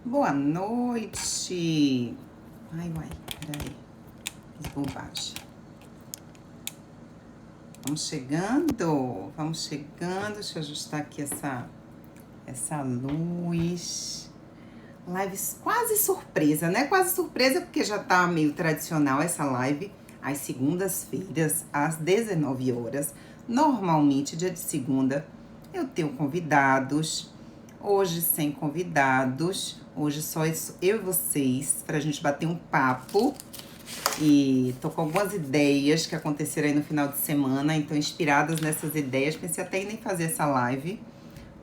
Boa noite. Ai, peraí. Fiz bobagem. Vamos chegando. Deixa eu ajustar aqui essa luz. Lives quase surpresa, né? Quase surpresa porque já tá meio tradicional essa live. Às segundas-feiras, às 19 horas. Normalmente, dia de segunda, eu tenho convidados. Hoje sem convidados. Hoje só eu e vocês, pra gente bater um papo. E tô com algumas ideias que aconteceram aí no final de semana. Então, inspiradas nessas ideias, pensei até em nem fazer essa live.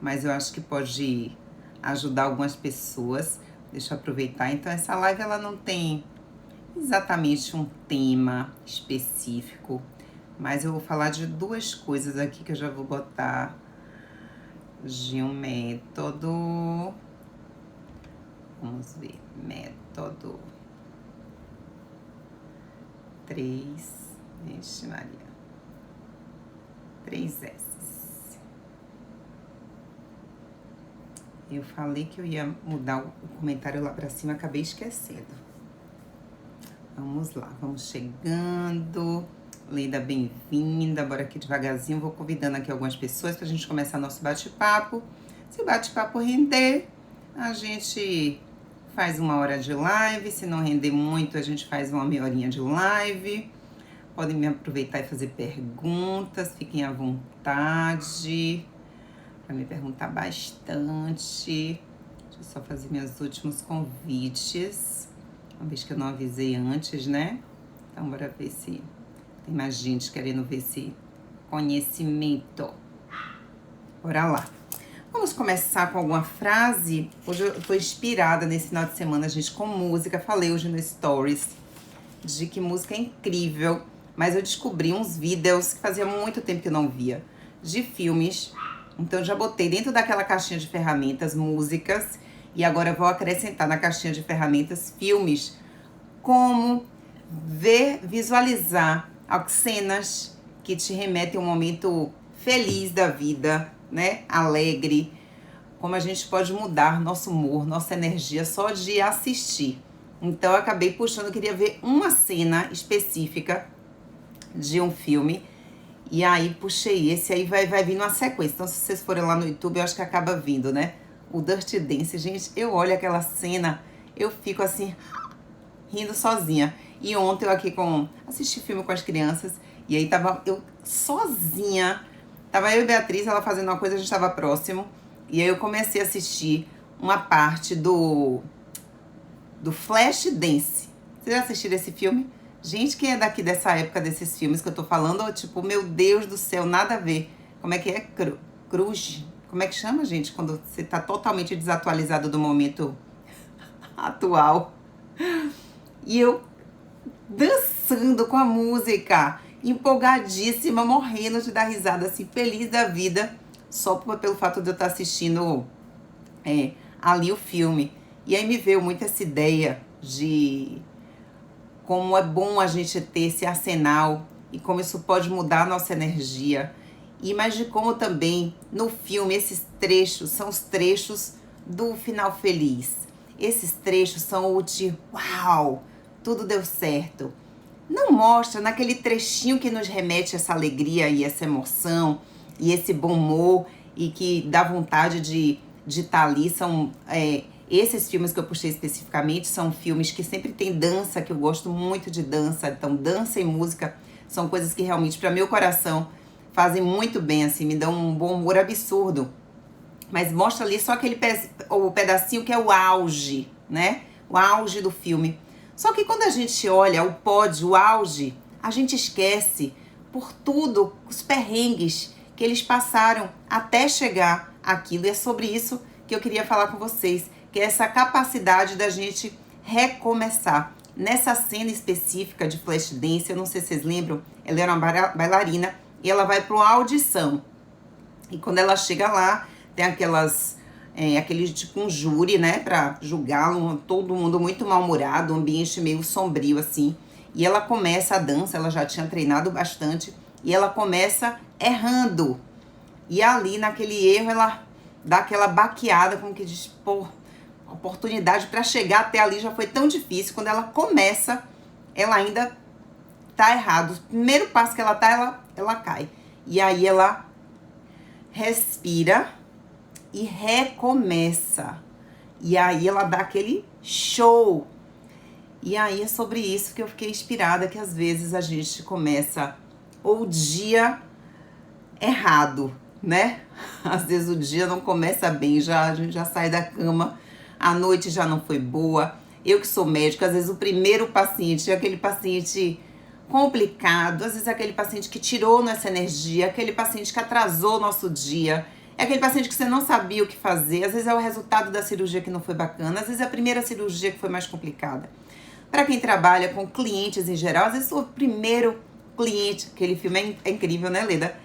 Mas eu acho que pode ajudar algumas pessoas. Deixa eu aproveitar. Então, essa live, ela não tem exatamente um tema específico. Mas eu vou falar de duas coisas aqui que eu já vou botar de um método. Vamos ver. Método 3. Vixe, Maria. 3 S. Eu falei que eu ia mudar o comentário lá pra cima, acabei esquecendo. Vamos lá, vamos chegando. Leida, bem-vinda. Bora aqui devagarzinho. Vou convidando aqui algumas pessoas pra gente começar nosso bate-papo. Se o bate-papo render, a gente faz 1 hora de live. Se não render muito, a gente faz uma meia horinha de live. Podem me aproveitar e fazer perguntas. Fiquem à vontade para me perguntar bastante. Deixa eu só fazer meus últimos convites. Uma vez que eu não avisei antes, né? Então, bora ver se tem mais gente querendo ver esse conhecimento. Bora lá. Vamos começar com alguma frase. Hoje eu tô inspirada nesse final de semana, gente, com música. Falei hoje no Stories de que música é incrível, mas eu descobri uns vídeos que fazia muito tempo que eu não via, de filmes. Então, já botei dentro daquela caixinha de ferramentas músicas e agora eu vou acrescentar na caixinha de ferramentas filmes. Como visualizar cenas que te remetem a um momento feliz da vida, né? Alegre. Como a gente pode mudar nosso humor, nossa energia só de assistir. Então, eu acabei puxando, eu queria ver uma cena específica de um filme. E aí, puxei esse, aí vai vir numa sequência. Então, se vocês forem lá no YouTube, eu acho que acaba vindo, né? O Dirty Dance. Gente, eu olho aquela cena, eu fico assim, rindo sozinha. E ontem eu aqui assisti filme com as crianças. E aí, tava eu sozinha. Tava eu e Beatriz, ela fazendo uma coisa, a gente tava próximo. E aí, eu comecei a assistir uma parte do Flashdance. Vocês já assistiram esse filme? Gente, quem é daqui dessa época desses filmes que eu tô falando, tipo, meu Deus do céu, nada a ver. Como é que é? Cruz? Como é que chama, gente? Quando você tá totalmente desatualizado do momento atual. E eu dançando com a música, empolgadíssima, morrendo de dar risada, assim, feliz da vida, só pelo fato de eu estar assistindo ali o filme. E aí me veio muito essa ideia de como é bom a gente ter esse arsenal e como isso pode mudar a nossa energia. Mas de como também no filme esses trechos são os trechos do final feliz. Esses trechos são o de uau, tudo deu certo. Não mostra naquele trechinho que nos remete essa alegria e essa emoção e esse bom humor e que dá vontade de estar ali. São esses filmes que eu puxei especificamente são filmes que sempre tem dança, que eu gosto muito de dança. Então, dança e música são coisas que realmente, para meu coração, fazem muito bem, assim, me dão um bom humor absurdo. Mas mostra ali só aquele o pedacinho que é o auge, né? O auge do filme. Só que quando a gente olha o pódio, o auge, a gente esquece por tudo, os perrengues que eles passaram até chegar àquilo. E é sobre isso que eu queria falar com vocês, que é essa capacidade da gente recomeçar. Nessa cena específica de Flashdance, eu não sei se vocês lembram, ela era uma bailarina e ela vai para uma audição. E quando ela chega lá, tem aquele tipo um júri, né, pra julgá-lo, todo mundo muito mal-humorado, um ambiente meio sombrio, assim. E ela começa a dança, ela já tinha treinado bastante, e ela começa errando. E ali, naquele erro, ela dá aquela baqueada, como que diz, pô, A oportunidade para chegar até ali já foi tão difícil. Quando ela começa, ela ainda tá errado. O primeiro passo que ela tá, ela cai. E aí ela respira e recomeça. E aí ela dá aquele show. E aí é sobre isso que eu fiquei inspirada, que às vezes a gente começa o dia errado, né? Às vezes o dia não começa bem, a gente já sai da cama, a noite já não foi boa. Eu que sou médica, às vezes o primeiro paciente é aquele paciente complicado, às vezes é aquele paciente que tirou nossa energia, aquele paciente que atrasou o nosso dia, é aquele paciente que você não sabia o que fazer, às vezes é o resultado da cirurgia que não foi bacana, às vezes é a primeira cirurgia que foi mais complicada. Para quem trabalha com clientes em geral, às vezes o primeiro cliente, aquele filme é incrível, né, Leda?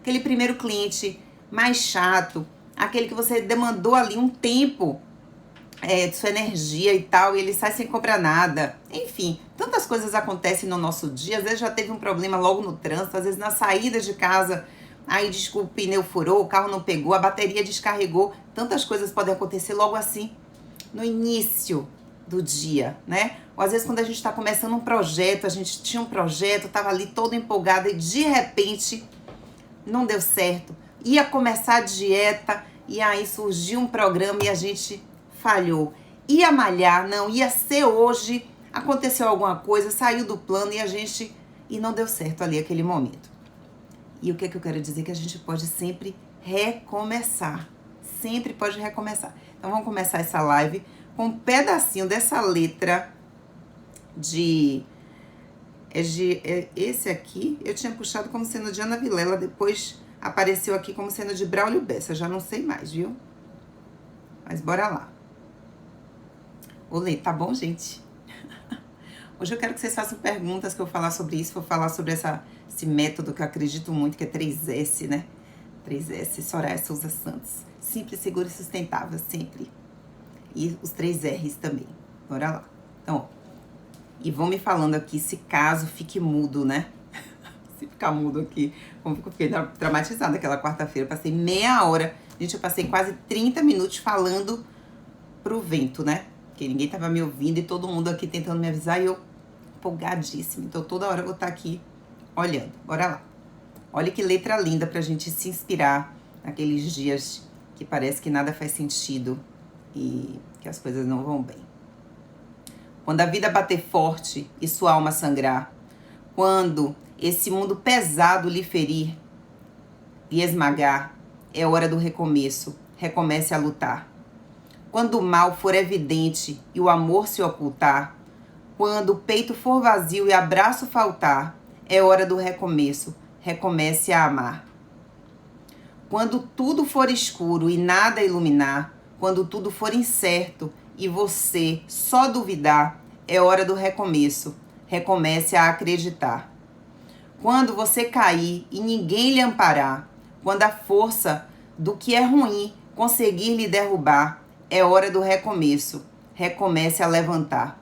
Aquele primeiro cliente mais chato, aquele que você demandou ali um tempo de sua energia e tal, e ele sai sem cobrar nada. Enfim, tantas coisas acontecem no nosso dia. Às vezes já teve um problema logo no trânsito, às vezes na saída de casa, aí o pneu furou, o carro não pegou, a bateria descarregou. Tantas coisas podem acontecer logo assim, no início do dia, né? Ou às vezes quando a gente está começando um projeto, a gente tinha um projeto, estava ali toda empolgada e de repente não deu certo. Ia começar a dieta e aí surgiu um programa e a gente falhou. Ia malhar, não, ia ser hoje, aconteceu alguma coisa, saiu do plano e não deu certo ali aquele momento. E o que eu quero dizer? Que a gente pode sempre recomeçar. Sempre pode recomeçar. Então vamos começar essa live com um pedacinho dessa letra esse aqui, eu tinha puxado como sendo de Ana Vilela, depois apareceu aqui como sendo de Braulio Bessa, já não sei mais, viu? Mas bora lá. Vou ler, tá bom, gente? Hoje eu quero que vocês façam perguntas, que eu vou falar sobre isso, vou falar sobre esse método que eu acredito muito, que é 3S, né? 3S, Soraya Souza Santos. Simples, seguro e sustentável, sempre. E os 3 R's também. Bora lá. Então, ó. E vão me falando aqui se caso fique mudo, né? Se ficar mudo aqui, como eu fiquei traumatizada aquela quarta-feira. Passei meia hora, gente, eu passei quase 30 minutos falando pro vento, né? Porque ninguém tava me ouvindo e todo mundo aqui tentando me avisar e eu empolgadíssima. Então toda hora eu vou estar aqui olhando. Bora lá. Olha que letra linda pra gente se inspirar naqueles dias que parece que nada faz sentido e que as coisas não vão bem. Quando a vida bater forte e sua alma sangrar, quando esse mundo pesado lhe ferir e esmagar, é hora do recomeço, recomece a lutar. Quando o mal for evidente e o amor se ocultar, quando o peito for vazio e abraço faltar, é hora do recomeço, recomece a amar. Quando tudo for escuro e nada iluminar, quando tudo for incerto e você só duvidar, é hora do recomeço, recomece a acreditar. Quando você cair e ninguém lhe amparar, quando a força do que é ruim conseguir lhe derrubar, é hora do recomeço, recomece a levantar.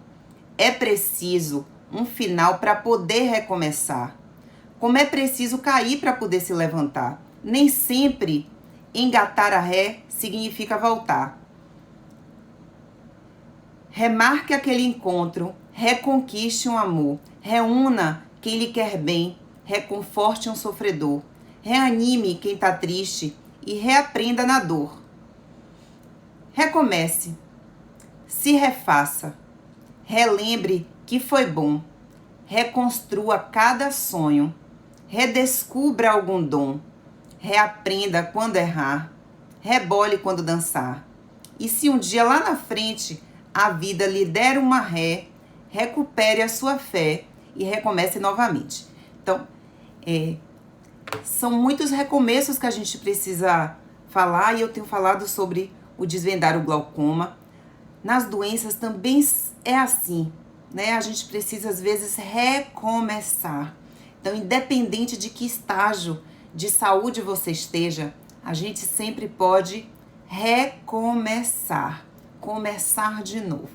É preciso um final para poder recomeçar. Como é preciso cair para poder se levantar. Nem sempre engatar a ré significa voltar. Remarque aquele encontro, reconquiste um amor, reúna quem lhe quer bem, reconforte um sofredor, reanime quem está triste e reaprenda na dor. Recomece, se refaça, relembre que foi bom, reconstrua cada sonho, redescubra algum dom, reaprenda quando errar, rebole quando dançar. E se um dia lá na frente a vida lhe der uma ré, recupere a sua fé e recomece novamente. Então, são muitos recomeços que a gente precisa falar e eu tenho falado sobre o desvendar o glaucoma. Nas doenças também é assim, né? A gente precisa às vezes recomeçar. Então, independente de que estágio de saúde você esteja, a gente sempre pode recomeçar. Começar de novo.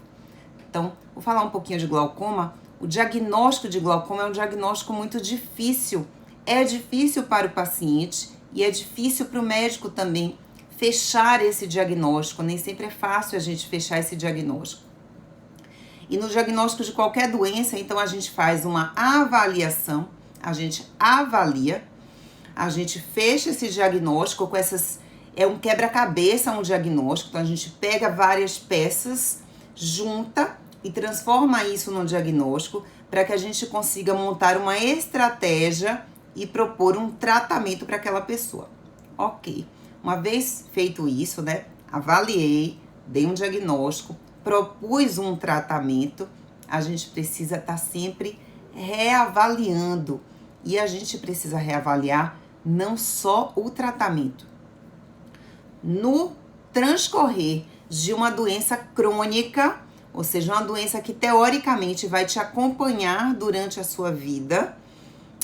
Então, vou falar um pouquinho de glaucoma. O diagnóstico de glaucoma é um diagnóstico muito difícil. É difícil para o paciente e é difícil para o médico também fechar esse diagnóstico. Nem sempre é fácil a gente fechar esse diagnóstico. E no diagnóstico de qualquer doença, então a gente faz uma avaliação, a gente avalia, a gente fecha esse diagnóstico com essas... É um quebra-cabeça, um diagnóstico. Então a gente pega várias peças, junta e transforma isso num diagnóstico para que a gente consiga montar uma estratégia e propor um tratamento para aquela pessoa. Ok. Uma vez feito isso, né? Avaliei, dei um diagnóstico, propus um tratamento, a gente precisa estar sempre reavaliando. E a gente precisa reavaliar não só o tratamento. No transcorrer de uma doença crônica, ou seja, uma doença que teoricamente vai te acompanhar durante a sua vida,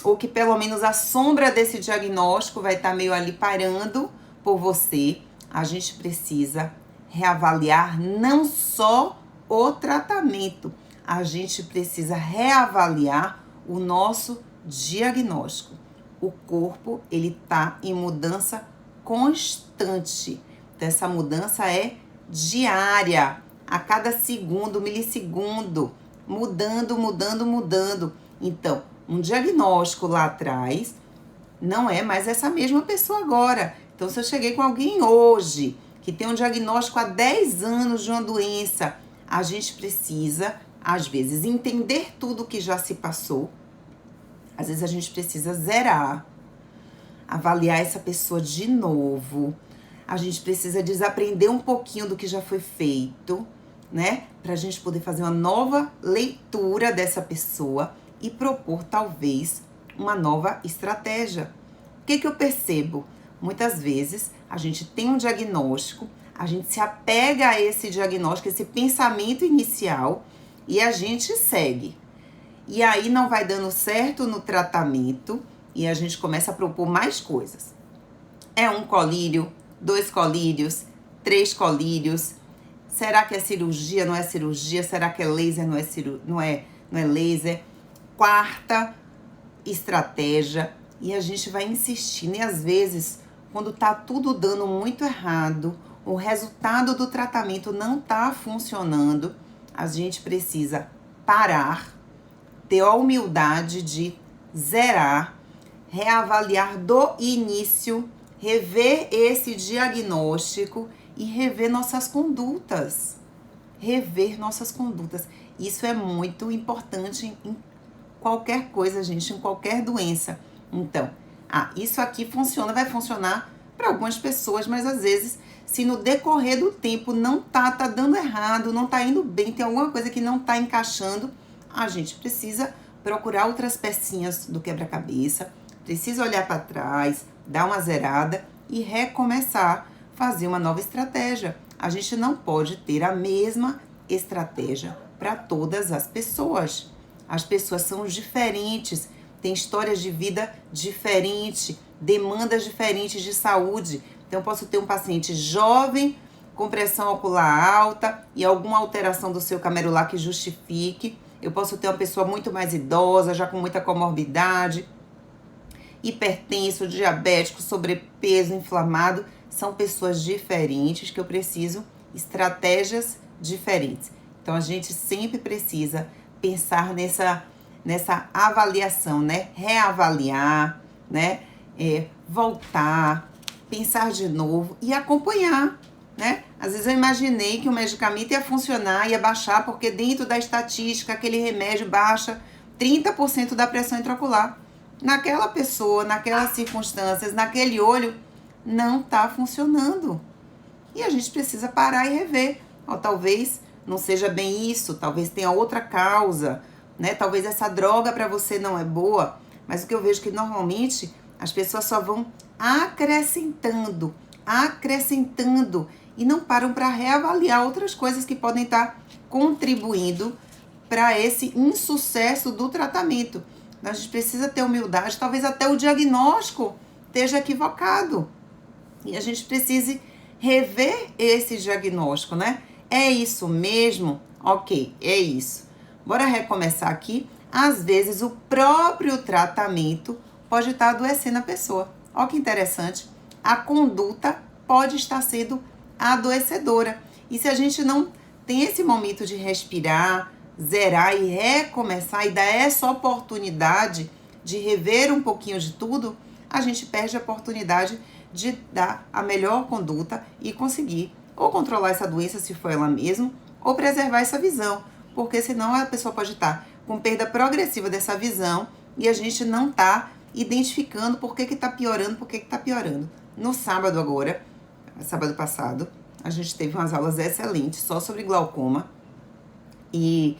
ou que pelo menos a sombra desse diagnóstico vai estar meio ali parando por você, a gente precisa reavaliar não só o tratamento, a gente precisa reavaliar o nosso diagnóstico. O corpo, ele tá em mudança constante. Então, essa mudança é diária, a cada segundo, milissegundo, mudando. Então, um diagnóstico lá atrás não é mais essa mesma pessoa agora. Então, se eu cheguei com alguém hoje que tem um diagnóstico há 10 anos de uma doença, a gente precisa, às vezes, entender tudo que já se passou. Às vezes a gente precisa zerar, avaliar essa pessoa de novo. A gente precisa desaprender um pouquinho do que já foi feito, né? Pra gente poder fazer uma nova leitura dessa pessoa e propor, talvez, uma nova estratégia. O que eu percebo? Muitas vezes a gente tem um diagnóstico, a gente se apega a esse diagnóstico, esse pensamento inicial e a gente segue. E aí não vai dando certo no tratamento e a gente começa a propor mais coisas. É um colírio, 2 colírios, 3 colírios. Será que é cirurgia, não é cirurgia? Será que é laser, não é laser? 4ª estratégia. E a gente vai insistindo. E às vezes, quando tá tudo dando muito errado, o resultado do tratamento não tá funcionando, a gente precisa parar, ter a humildade de zerar, reavaliar do início, rever esse diagnóstico e rever nossas condutas. Rever nossas condutas. Isso é muito importante em qualquer coisa, gente, em qualquer doença. Então, isso aqui funciona, vai funcionar para algumas pessoas, mas às vezes, se no decorrer do tempo não tá dando errado, não tá indo bem, tem alguma coisa que não tá encaixando, a gente precisa procurar outras pecinhas do quebra-cabeça, precisa olhar para trás, dar uma zerada e recomeçar, fazer uma nova estratégia. A gente não pode ter a mesma estratégia para todas as pessoas. As pessoas são diferentes, têm histórias de vida diferentes, demandas diferentes de saúde. Então, eu posso ter um paciente jovem, com pressão ocular alta e alguma alteração do seu camerular que justifique. Eu posso ter uma pessoa muito mais idosa, já com muita comorbidade, hipertenso, diabético, sobrepeso, inflamado. São pessoas diferentes que eu preciso estratégias diferentes. Então, a gente sempre precisa pensar nessa avaliação, né? Reavaliar, né? Voltar, pensar de novo e acompanhar, né? Às vezes eu imaginei que o medicamento ia funcionar, ia baixar, porque dentro da estatística, aquele remédio baixa 30% da pressão intraocular. Naquela pessoa, naquelas circunstâncias, naquele olho, não tá funcionando. E a gente precisa parar e rever. Talvez não seja bem isso, talvez tenha outra causa, né? Talvez essa droga para você não é boa, mas o que eu vejo é que normalmente as pessoas só vão acrescentando e não param para reavaliar outras coisas que podem estar contribuindo para esse insucesso do tratamento. A gente precisa ter humildade, talvez até o diagnóstico esteja equivocado. E a gente precise rever esse diagnóstico, né? É isso mesmo? Ok, é isso. Bora recomeçar aqui. Às vezes o próprio tratamento pode estar adoecendo a pessoa. Olha que interessante. A conduta pode estar sendo adoecedora. E se a gente não tem esse momento de respirar, zerar e recomeçar e dar essa oportunidade de rever um pouquinho de tudo, a gente perde a oportunidade de dar a melhor conduta e conseguir ou controlar essa doença se for ela mesma, ou preservar essa visão, porque senão a pessoa pode estar com perda progressiva dessa visão e a gente não tá identificando por que tá piorando, por que tá piorando. No sábado agora, sábado passado, a gente teve umas aulas excelentes só sobre glaucoma e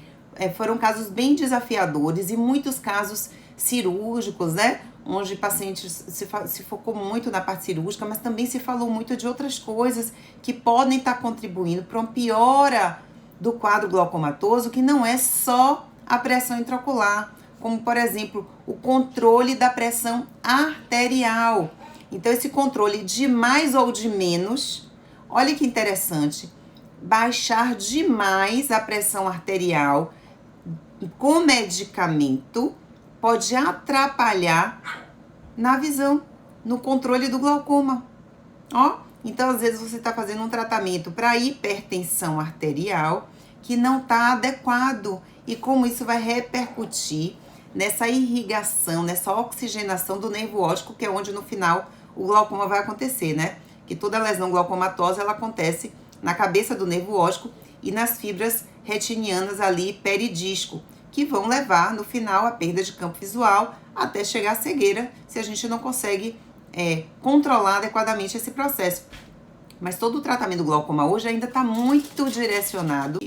foram casos bem desafiadores e muitos casos cirúrgicos, né? Onde pacientes se focou muito na parte cirúrgica, mas também se falou muito de outras coisas que podem estar contribuindo para uma piora do quadro glaucomatoso, que não é só a pressão intraocular, como, por exemplo, o controle da pressão arterial. Então, esse controle de mais ou de menos, olha que interessante, baixar demais a pressão arterial com medicamento pode atrapalhar na visão, no controle do glaucoma. Ó, então às vezes você está fazendo um tratamento para hipertensão arterial que não está adequado e como isso vai repercutir nessa irrigação, nessa oxigenação do nervo óptico, que é onde no final o glaucoma vai acontecer, né? Que toda lesão glaucomatosa ela acontece na cabeça do nervo óptico e nas fibras retinianas ali peridisco, que vão levar no final a perda de campo visual até chegar à cegueira, se a gente não consegue controlar adequadamente esse processo. Mas todo o tratamento do glaucoma hoje ainda está muito direcionado.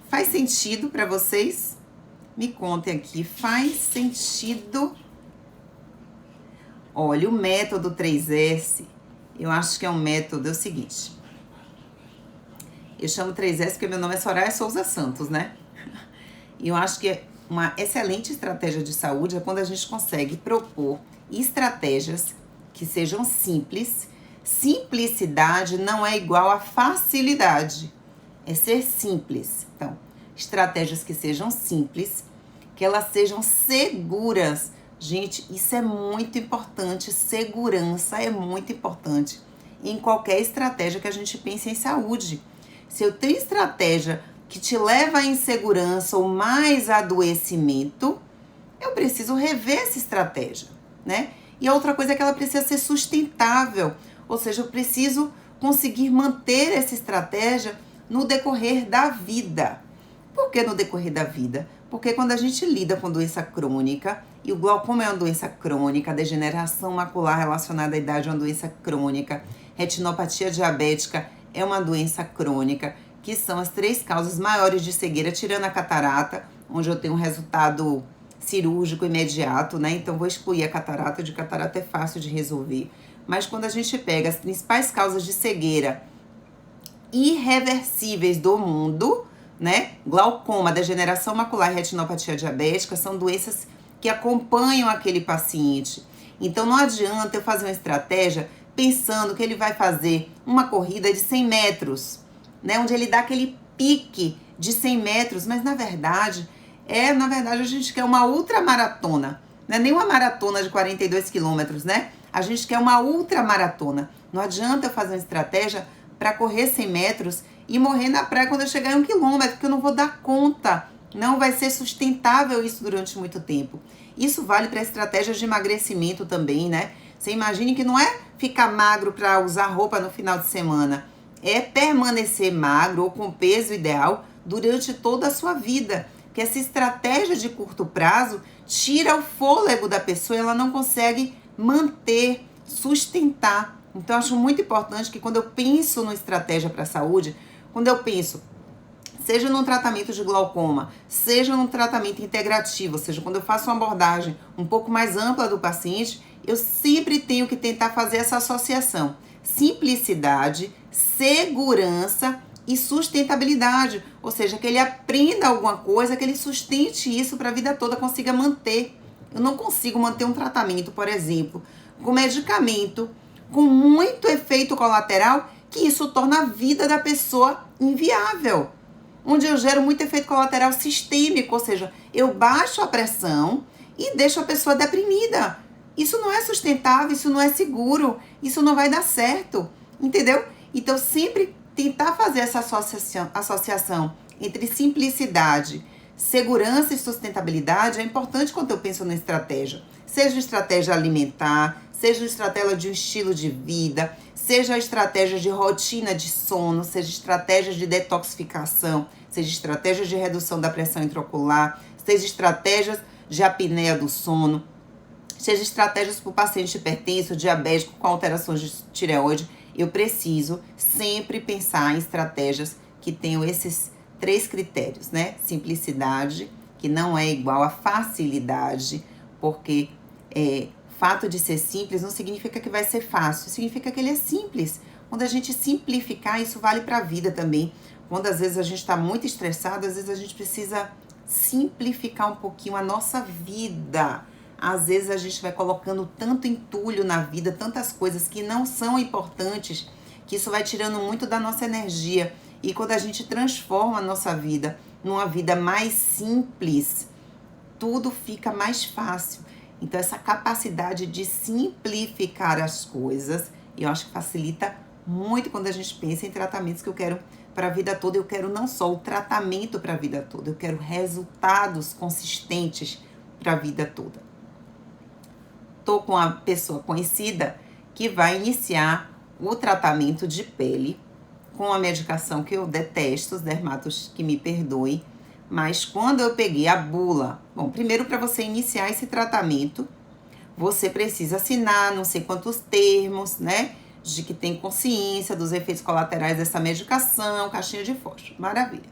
Faz sentido para vocês? Me contem aqui, faz sentido? Olha, o método 3S, eu acho que é um método, é o seguinte. Eu chamo 3S porque meu nome é Soraya Souza Santos, né? E eu acho que uma excelente estratégia de saúde é quando a gente consegue propor estratégias que sejam simples. Simplicidade não é igual a facilidade, é ser simples. Então, estratégias que sejam simples, que elas sejam seguras. Gente, isso é muito importante, segurança é muito importante em qualquer estratégia que a gente pense em saúde. Se eu tenho estratégia que te leva à insegurança ou mais adoecimento, eu preciso rever essa estratégia, né? E a outra coisa é que ela precisa ser sustentável, ou seja, eu preciso conseguir manter essa estratégia no decorrer da vida. Por que no decorrer da vida? Porque quando a gente lida com doença crônica, e o glaucoma é uma doença crônica, a degeneração macular relacionada à idade é uma doença crônica, retinopatia diabética é uma doença crônica, que são as 3 causas maiores de cegueira, tirando a catarata, onde eu tenho um resultado cirúrgico imediato, né? Então, vou excluir a catarata, de catarata é fácil de resolver. Mas quando a gente pega as principais causas de cegueira irreversíveis do mundo, né? Glaucoma, degeneração macular e retinopatia diabética são doenças que acompanham aquele paciente. Então, não adianta eu fazer uma estratégia pensando que ele vai fazer uma corrida de 100 metros, né? Onde ele dá aquele pique de 100 metros, mas na verdade, a gente quer uma ultramaratona, não é nem uma maratona de 42 quilômetros, né? A gente quer uma ultramaratona. Não adianta eu fazer uma estratégia para correr 100 metros e morrer na praia quando eu chegar em 1 quilômetro, porque eu não vou dar conta. Não vai ser sustentável isso durante muito tempo. Isso vale para estratégias de emagrecimento também, né? Você imagine que não é ficar magro para usar roupa no final de semana. É permanecer magro ou com peso ideal durante toda a sua vida. Porque essa estratégia de curto prazo tira o fôlego da pessoa e ela não consegue manter, sustentar. Então, eu acho muito importante que quando eu penso numa estratégia para a saúde, quando eu penso, seja num tratamento de glaucoma, seja num tratamento integrativo, ou seja, quando eu faço uma abordagem um pouco mais ampla do paciente, eu sempre tenho que tentar fazer essa associação. Simplicidade, segurança e sustentabilidade. Ou seja, que ele aprenda alguma coisa, que ele sustente isso para a vida toda, consiga manter. Eu não consigo manter um tratamento, por exemplo, com medicamento, com muito efeito colateral, que isso torna a vida da pessoa inviável. Onde eu gero muito efeito colateral sistêmico, ou seja, eu baixo a pressão e deixo a pessoa deprimida. Isso não é sustentável, isso não é seguro, isso não vai dar certo, entendeu? Então, sempre tentar fazer essa associação entre simplicidade, segurança e sustentabilidade é importante quando eu penso na estratégia. Seja uma estratégia alimentar, seja uma estratégia de um estilo de vida, seja a estratégia de rotina de sono, seja estratégia de detoxificação, seja estratégia de redução da pressão intraocular, seja estratégias de apneia do sono, seja estratégias para o paciente hipertenso, diabético, com alterações de tireoide. Eu preciso sempre pensar em estratégias que tenham esses 3 critérios, né? Simplicidade, que não é igual a facilidade, porque fato de ser simples não significa que vai ser fácil, significa que ele é simples. Quando a gente simplificar, isso vale para a vida também. Quando às vezes a gente está muito estressado, às vezes a gente precisa simplificar um pouquinho a nossa vida. Às vezes a gente vai colocando tanto entulho na vida, tantas coisas que não são importantes, que isso vai tirando muito da nossa energia. E quando a gente transforma a nossa vida numa vida mais simples, tudo fica mais fácil. Então, essa capacidade de simplificar as coisas, eu acho que facilita muito quando a gente pensa em tratamentos que eu quero para a vida toda. Eu quero não só o tratamento para a vida toda, eu quero resultados consistentes para a vida toda. Estou com uma pessoa conhecida que vai iniciar o tratamento de pele com uma medicação que eu detesto, os dermatos que me perdoem, mas quando eu peguei a bula, bom, primeiro para você iniciar esse tratamento, você precisa assinar não sei quantos termos, né, de que tem consciência dos efeitos colaterais dessa medicação, caixinha de fósforo, maravilha.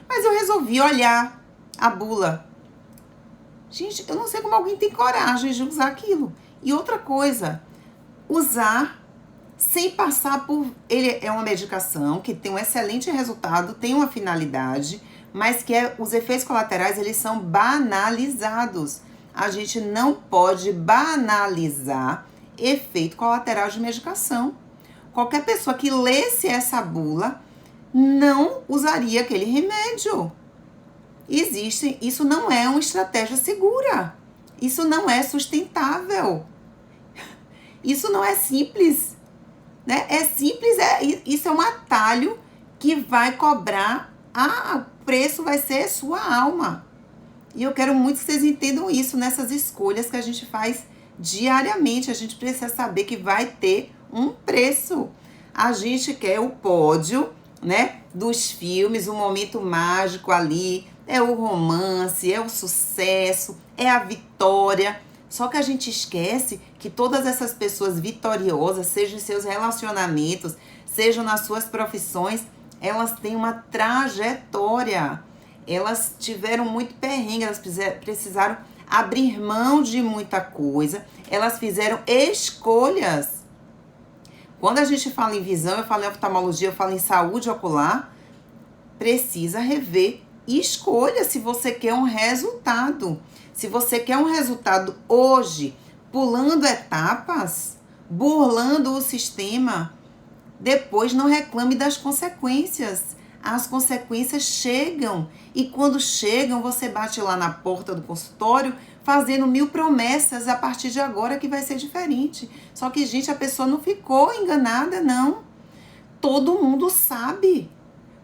Mas eu resolvi olhar a bula. Gente, eu não sei como alguém tem coragem de usar aquilo. E outra coisa, usar sem passar por... Ele é uma medicação que tem um excelente resultado, tem uma finalidade, mas que os efeitos colaterais, eles são banalizados. A gente não pode banalizar efeito colateral de medicação. Qualquer pessoa que lesse essa bula não usaria aquele remédio. Isso não é uma estratégia segura. Isso não é sustentável. Isso não é simples, né? É simples, isso é um atalho que vai cobrar, o preço vai ser sua alma. E eu quero muito que vocês entendam isso nessas escolhas que a gente faz diariamente. A gente precisa saber que vai ter um preço. A gente quer o pódio, né, dos filmes, o momento mágico ali, é o romance, é o sucesso, é a vitória. Só que a gente esquece que todas essas pessoas vitoriosas, sejam em seus relacionamentos, sejam nas suas profissões, elas têm uma trajetória. Elas tiveram muito perrengue, elas precisaram abrir mão de muita coisa, elas fizeram escolhas. Quando a gente fala em visão, eu falo em oftalmologia, eu falo em saúde ocular, precisa rever escolha se você quer um resultado. Se você quer um resultado hoje, pulando etapas, burlando o sistema, depois não reclame das consequências. As consequências chegam. E quando chegam, você bate lá na porta do consultório fazendo 1000 promessas a partir de agora que vai ser diferente. Só que, gente, a pessoa não ficou enganada, não. Todo mundo sabe.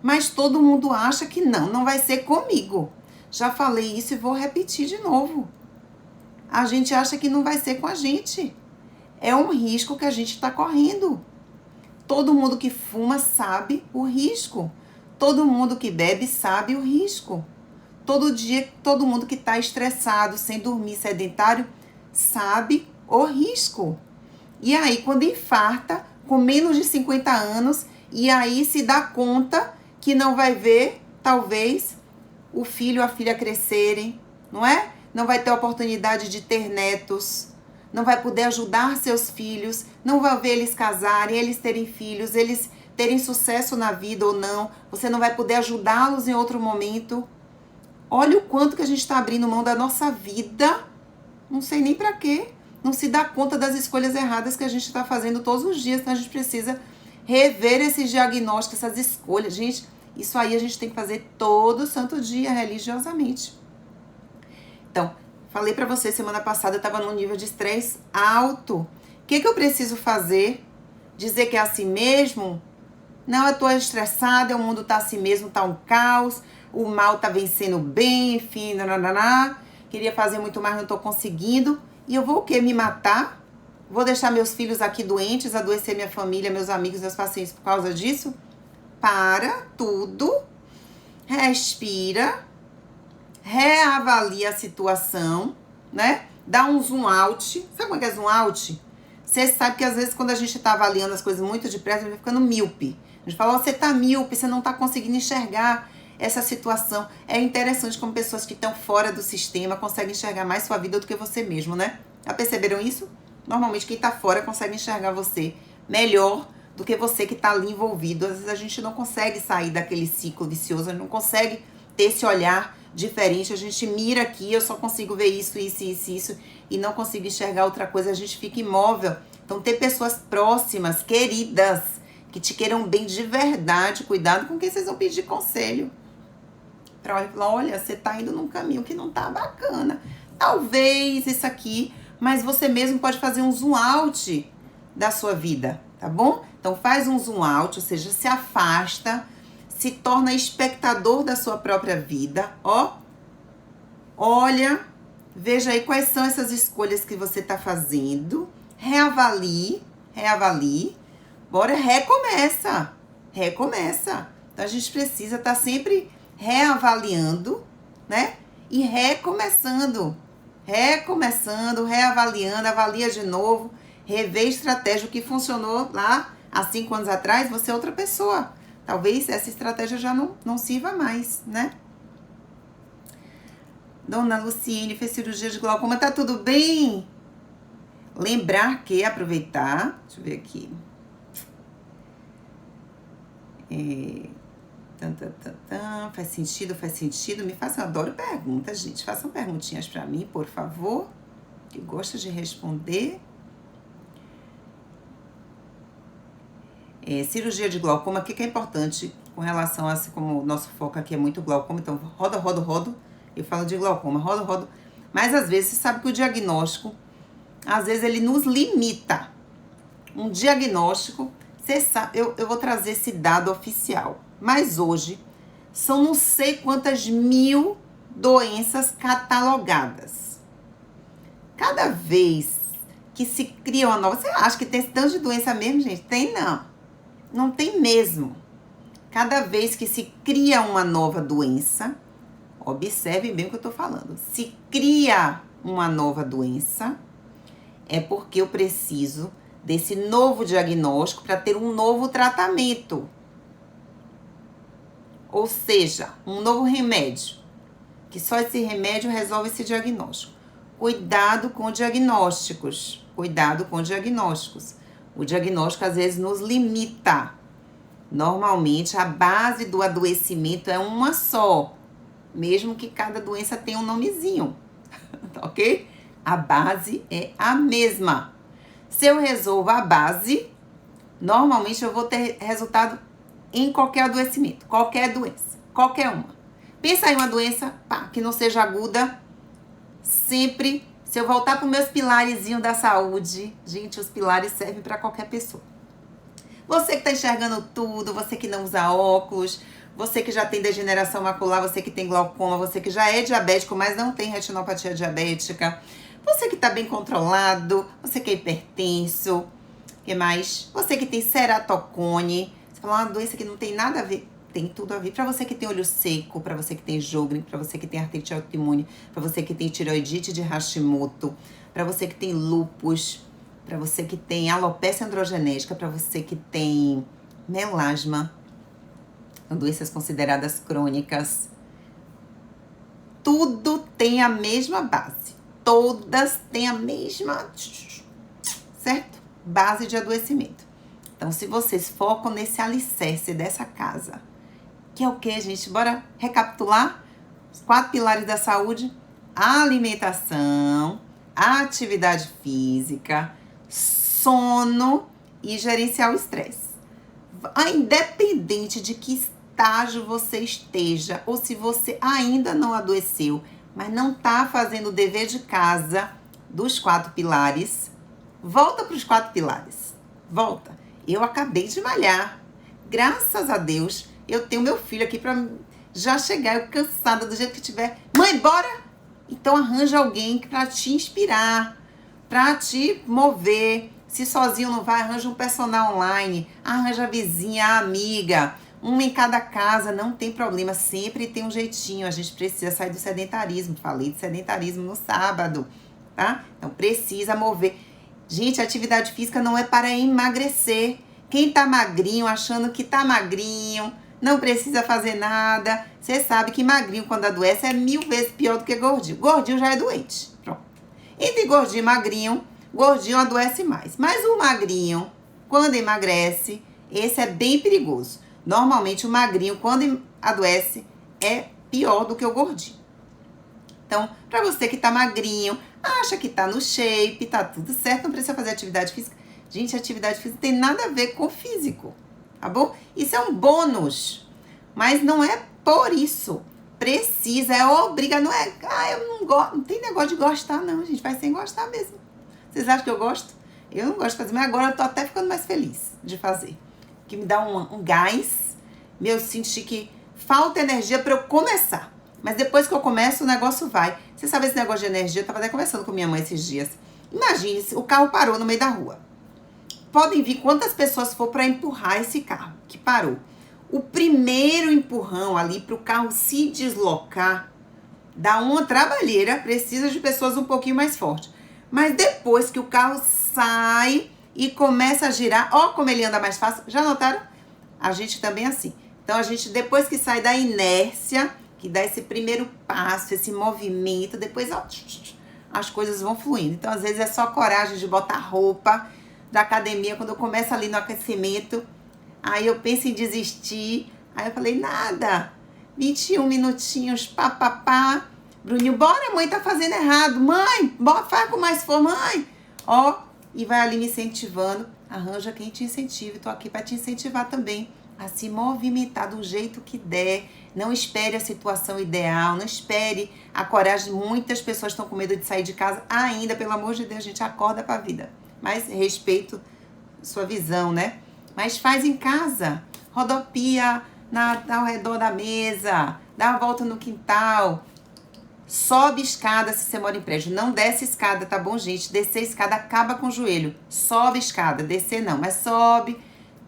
Mas todo mundo acha que não vai ser comigo. Já falei isso e vou repetir de novo. A gente acha que não vai ser com a gente. É um risco que a gente está correndo. Todo mundo que fuma sabe o risco. Todo mundo que bebe sabe o risco. Todo dia, todo mundo que está estressado, sem dormir, sedentário, sabe o risco. E aí, quando infarta, com menos de 50 anos, e aí se dá conta que não vai ver, talvez, o filho ou a filha crescerem, não é? Não vai ter oportunidade de ter netos, não vai poder ajudar seus filhos, não vai ver eles casarem, eles terem filhos, eles terem sucesso na vida ou não, você não vai poder ajudá-los em outro momento. Olha o quanto que a gente está abrindo mão da nossa vida, não sei nem para quê, não se dá conta das escolhas erradas que a gente está fazendo todos os dias, então a gente precisa rever esses diagnósticos, essas escolhas. Gente, isso aí a gente tem que fazer todo santo dia, religiosamente. Então, Falei pra você semana passada, eu tava num nível de estresse alto. O que eu preciso fazer? Dizer que é assim mesmo? Não, eu tô estressada, o mundo tá assim mesmo, tá um caos, o mal tá vencendo bem, enfim, nananá. Queria fazer muito mais, não tô conseguindo. E eu vou o quê? Me matar? Vou deixar meus filhos aqui doentes, adoecer minha família, meus amigos, meus pacientes por causa disso? Para tudo, respira, reavalia a situação, né? Dá um zoom out. Sabe como é zoom out? Você sabe que às vezes quando a gente tá avaliando as coisas muito depressa, a gente vai ficando míope. A gente fala, você tá míope, você não tá conseguindo enxergar essa situação. É interessante como pessoas que estão fora do sistema conseguem enxergar mais sua vida do que você mesmo, né? Já perceberam isso? Normalmente quem tá fora consegue enxergar você melhor do que você que tá ali envolvido. Às vezes a gente não consegue sair daquele ciclo vicioso, a gente não consegue ter esse olhar diferente. A gente mira aqui, eu só consigo ver isso, e não consigo enxergar outra coisa, a gente fica imóvel. Então ter pessoas próximas, queridas, que te queiram bem de verdade, cuidado com quem vocês vão pedir conselho. Pra falar, olha, você tá indo num caminho que não tá bacana. Talvez isso aqui, mas você mesmo pode fazer um zoom out da sua vida, tá bom? Então faz um zoom out, ou seja, se afasta, se torna espectador da sua própria vida, ó. Olha, veja aí quais são essas escolhas que você tá fazendo, reavalie, bora, recomeça. Então a gente precisa estar sempre reavaliando, né? E recomeçando, reavaliando, avalia de novo, rever estratégia. O que funcionou lá há 5 anos atrás, você é outra pessoa. Talvez essa estratégia já não sirva mais, né? Dona Luciene fez cirurgia de glaucoma, tá tudo bem? Lembrar que aproveitar, deixa eu ver aqui. Faz sentido. Me façam, eu adoro perguntas, gente. Façam perguntinhas pra mim, por favor, que eu gosto de responder. Cirurgia de glaucoma, o que é importante com relação a, como o nosso foco aqui é muito glaucoma, então rodo, eu falo de glaucoma, rodo, mas às vezes você sabe que o diagnóstico, às vezes ele nos limita. Um diagnóstico, você sabe, eu vou trazer esse dado oficial, mas hoje são não sei quantas mil doenças catalogadas. Cada vez que se cria uma nova, você acha que tem esse tanto de doença mesmo, gente? Tem não. Não tem mesmo. Cada vez que se cria uma nova doença, observe bem o que eu tô falando. Se cria uma nova doença, é porque eu preciso desse novo diagnóstico para ter um novo tratamento. Ou seja, um novo remédio. Que só esse remédio resolve esse diagnóstico. Cuidado com diagnósticos. O diagnóstico às vezes nos limita. Normalmente a base do adoecimento é uma só, mesmo que cada doença tenha um nomezinho, tá ok? A base é a mesma. Se eu resolvo a base, normalmente eu vou ter resultado em qualquer adoecimento, qualquer doença, qualquer uma. Pensa em uma doença, que não seja aguda, sempre. Se eu voltar para os meus pilarezinhos da saúde, gente, os pilares servem para qualquer pessoa. Você que está enxergando tudo, você que não usa óculos, você que já tem degeneração macular, você que tem glaucoma, você que já é diabético, mas não tem retinopatia diabética, você que está bem controlado, você que é hipertenso, o que mais? Você que tem ceratocone, você fala uma doença que não tem nada a ver. Tem tudo a ver. Para você que tem olho seco, para você que tem Sjögren, para você que tem artrite autoimune, para você que tem tireoidite de Hashimoto, para você que tem lúpus, para você que tem alopecia androgenética, para você que tem melasma, doenças consideradas crônicas. Tudo tem a mesma base. Todas têm a mesma, certo? Base de adoecimento. Então, se vocês focam nesse alicerce dessa casa, que é o que, gente? Bora recapitular? Os 4 pilares da saúde: alimentação, atividade física, sono e gerenciar o estresse. Independente de que estágio você esteja, ou se você ainda não adoeceu, mas não tá fazendo o dever de casa dos 4 pilares, volta para os 4 pilares. Volta. Eu acabei de malhar. Graças a Deus, eu tenho meu filho aqui para já chegar, eu cansada do jeito que tiver. Mãe, bora! Então arranja alguém para te inspirar, para te mover. Se sozinho não vai, arranja um personal online, arranja a vizinha, a amiga, uma em cada casa, não tem problema, sempre tem um jeitinho. A gente precisa sair do sedentarismo. Falei de sedentarismo no sábado, tá? Então precisa mover. Gente, atividade física não é para emagrecer. Quem tá magrinho, achando que tá magrinho, não precisa fazer nada. Você sabe que magrinho, quando adoece, é 1000 vezes pior do que gordinho. Gordinho já é doente. Pronto. Entre gordinho e magrinho, gordinho adoece mais. Mas o magrinho, quando emagrece, esse é bem perigoso. Normalmente, o magrinho, quando adoece, é pior do que o gordinho. Então, pra você que tá magrinho, acha que tá no shape, tá tudo certo, não precisa fazer atividade física. Gente, atividade física tem nada a ver com físico, tá bom? Isso é um bônus, mas não é por isso. Precisa, é obriga, não é... eu não gosto, não tem negócio de gostar não, gente, vai sem gostar mesmo. Vocês acham que eu gosto? Eu não gosto de fazer, mas agora eu tô até ficando mais feliz de fazer. Que me dá um gás, eu senti que falta energia pra eu começar. Mas depois que eu começo, o negócio vai. Você sabe esse negócio de energia? Eu tava até conversando com minha mãe esses dias. Imagine se o carro parou no meio da rua. Podem vir quantas pessoas for para empurrar esse carro que parou. O primeiro empurrão ali para o carro se deslocar dá uma trabalheira, precisa de pessoas um pouquinho mais fortes. Mas depois que o carro sai e começa a girar, ó como ele anda mais fácil. Já notaram? A gente também é assim. Então a gente, depois que sai da inércia, que dá esse primeiro passo, esse movimento, depois ó, as coisas vão fluindo. Então às vezes é só coragem de botar roupa da academia, quando eu começo ali no aquecimento, aí eu penso em desistir, aí eu falei, nada, 21 minutinhos, pá, Bruninho, bora, mãe tá fazendo errado, mãe, bora, faz com mais força, mãe, ó, e vai ali me incentivando, arranja quem te incentive, tô aqui para te incentivar também, a se movimentar do jeito que der, não espere a situação ideal, não espere a coragem, muitas pessoas estão com medo de sair de casa ainda, pelo amor de Deus, gente, acorda pra vida. Mas respeito sua visão, né? Mas faz em casa. Rodopia ao redor da mesa. Dá uma volta no quintal. Sobe escada se você mora em prédio. Não desce escada, tá bom, gente? Descer escada acaba com o joelho. Sobe escada. Descer não, mas sobe.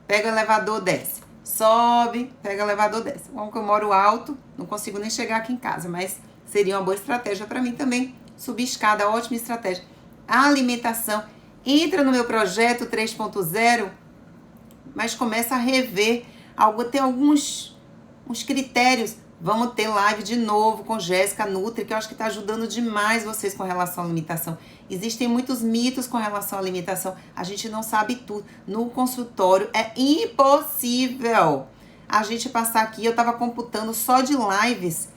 Pega o elevador, desce. Sobe, pega o elevador, desce. Como que eu moro alto, não consigo nem chegar aqui em casa. Mas seria uma boa estratégia para mim também. Subir escada, ótima estratégia. A alimentação... Entra no meu projeto 3.0, mas começa a rever, tem alguns critérios. Vamos ter live de novo com Jéssica Nutri, que eu acho que está ajudando demais vocês com relação à alimentação. Existem muitos mitos com relação à alimentação, a gente não sabe tudo. No consultório é impossível a gente passar aqui, eu estava computando só de lives,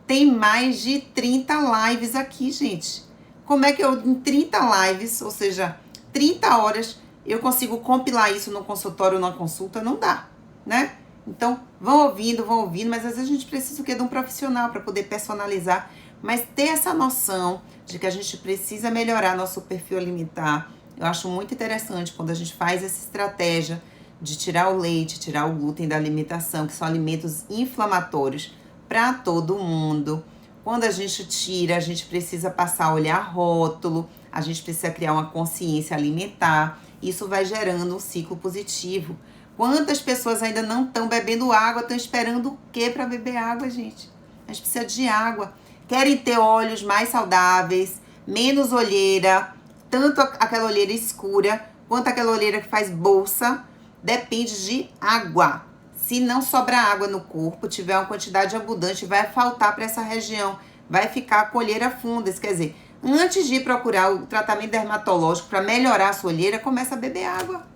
tem mais de 30 lives aqui, gente. Como é que eu, em 30 lives, ou seja... 30 horas, eu consigo compilar isso no consultório ou na consulta? Não dá, né? Então, vão ouvindo, mas às vezes a gente precisa o quê? De um profissional para poder personalizar. Mas ter essa noção de que a gente precisa melhorar nosso perfil alimentar. Eu acho muito interessante quando a gente faz essa estratégia de tirar o leite, tirar o glúten da alimentação, que são alimentos inflamatórios para todo mundo. Quando a gente tira, a gente precisa passar a olhar rótulo, a gente precisa criar uma consciência alimentar. Isso vai gerando um ciclo positivo. Quantas pessoas ainda não estão bebendo água, estão esperando o quê para beber água, gente? A gente precisa de água. Querem ter olhos mais saudáveis, menos olheira, tanto aquela olheira escura, quanto aquela olheira que faz bolsa, depende de água. Se não sobrar água no corpo, tiver uma quantidade abundante, vai faltar para essa região, vai ficar com olheira funda. Isso quer dizer, antes de ir procurar o tratamento dermatológico para melhorar a sua olheira, começa a beber água.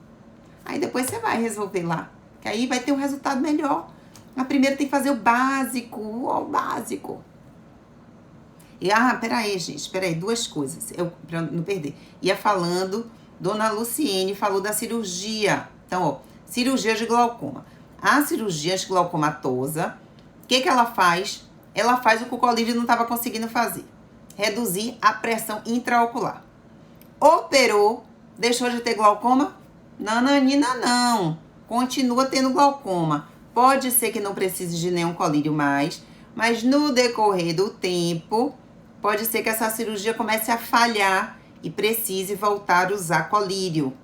Aí depois você vai resolver lá, que aí vai ter um resultado melhor. Mas primeiro tem que fazer o básico, E, peraí, gente, duas coisas, pra não perder. Ia falando, Dona Luciene falou da cirurgia. Então, ó, cirurgia de glaucoma. A cirurgia de glaucomatosa, o que ela faz? ela faz o que o colírio não estava conseguindo fazer. Reduzir a pressão intraocular. Operou, deixou de ter glaucoma? Nananina, não. Continua tendo glaucoma. Pode ser que não precise de nenhum colírio mais, mas no decorrer do tempo, pode ser que essa cirurgia comece a falhar e precise voltar a usar colírio,